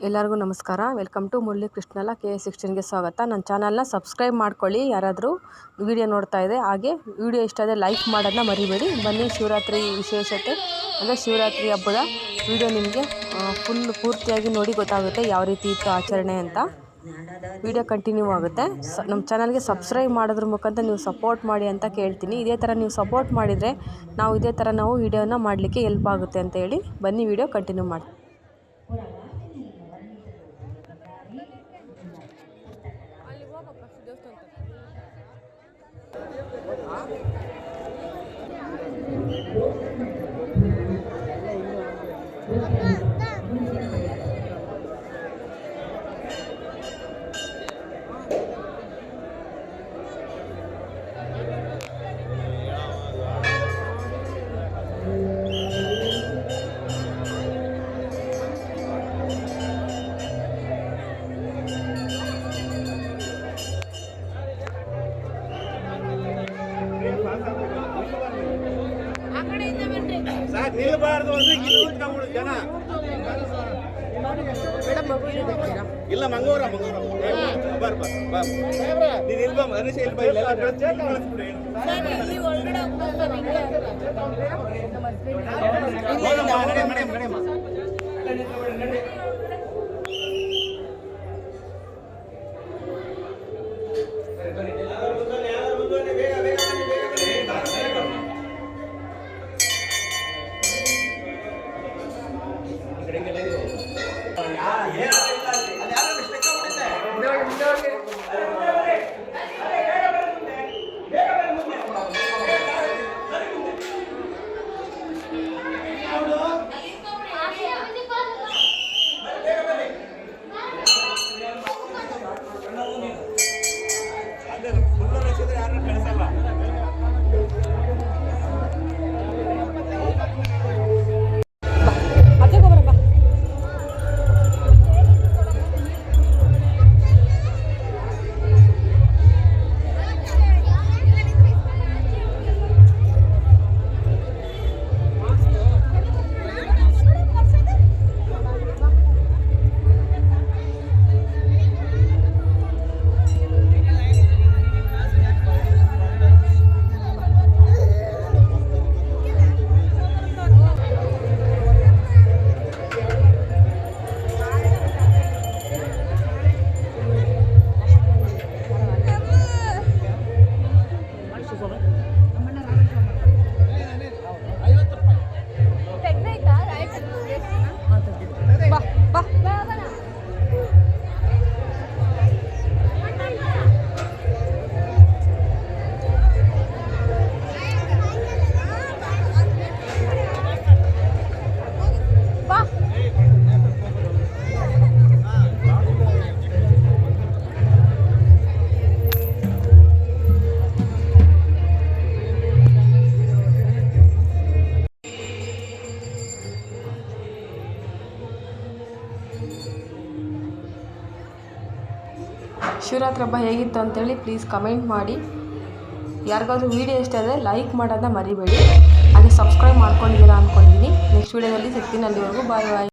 ಎಲ್ಲರಿಗೂ ನಮಸ್ಕಾರ. Welcome to Murali ಕೃಷ್ಣಲ KS16ಗೆ ಸ್ವಾಗತ. ನನ್ನ ಚಾನಲ್ನ ಸಬ್ಸ್ಕ್ರೈಬ್ ಮಾಡ್ಕೊಳ್ಳಿ ಯಾರಾದರೂ ವಿಡಿಯೋ ನೋಡ್ತಾ ಇದೆ. ಹಾಗೆ ವಿಡಿಯೋ ಇಷ್ಟ ಆದರೆ ಲೈಕ್ ಮಾಡೋದನ್ನ ಮರಿಬೇಡಿ. ಬನ್ನಿ, ಶಿವರಾತ್ರಿ ವಿಶೇಷತೆ ಅಂದರೆ ಶಿವರಾತ್ರಿ ಹಬ್ಬದ ವಿಡಿಯೋ ನಿಮಗೆ ಪೂರ್ತಿಯಾಗಿ ನೋಡಿ ಗೊತ್ತಾಗುತ್ತೆ ಯಾವ ರೀತಿ ಇತ್ತು ಆಚರಣೆ ಅಂತ. ವಿಡಿಯೋ ಕಂಟಿನ್ಯೂ ಆಗುತ್ತೆ. ನಮ್ಮ ಚಾನಲ್ಗೆ ಸಬ್ಸ್ಕ್ರೈಬ್ ಮಾಡೋದ್ರ ಮುಖಾಂತರ ನೀವು ಸಪೋರ್ಟ್ ಮಾಡಿ ಅಂತ ಕೇಳ್ತೀನಿ. ಇದೇ ಥರ ನೀವು ಸಪೋರ್ಟ್ ಮಾಡಿದರೆ ಇದೇ ಥರ ನಾವು ವಿಡಿಯೋನ ಮಾಡಲಿಕ್ಕೆ ಹೆಲ್ಪ್ ಆಗುತ್ತೆ ಅಂತ ಹೇಳಿ ಬನ್ನಿ ವಿಡಿಯೋ ಕಂಟಿನ್ಯೂ ಮಾಡಿ. ನಿಲ್ಬಾರ್ದು ಅಂದ್ರೆ ಜನ ಇಲ್ಲ ಮಂಗೂರ ನೀನ್ ಇಲ್ಬ ಮನುಷ್ಯ ಇಲ್ಬ ಇಲ್ಲ ಶಿವರಾತ್ರಿ ಹಬ್ಬ ಹೇಗಿತ್ತು ಅಂತೇಳಿ ಪ್ಲೀಸ್ ಕಮೆಂಟ್ ಮಾಡಿ. ಯಾರಿಗಾದ್ರೂ ವಿಡಿಯೋ ಇಷ್ಟ ಆದರೆ ಲೈಕ್ ಮಾಡೋದನ್ನ ಮರಿಬೇಡಿ. ಹಾಗೆ ಸಬ್ಸ್ಕ್ರೈಬ್ ಮಾಡ್ಕೊಂಡಿದ್ದೀರಾ ಅಂದ್ಕೊಂಡಿದ್ದೀನಿ. ನೆಕ್ಸ್ಟ್ ವಿಡಿಯೋದಲ್ಲಿ ಸಿಗ್ತೀನಿ. ಅಲ್ಲಿವರೆಗೂ ಬಾಯ್ ಬಾಯ್.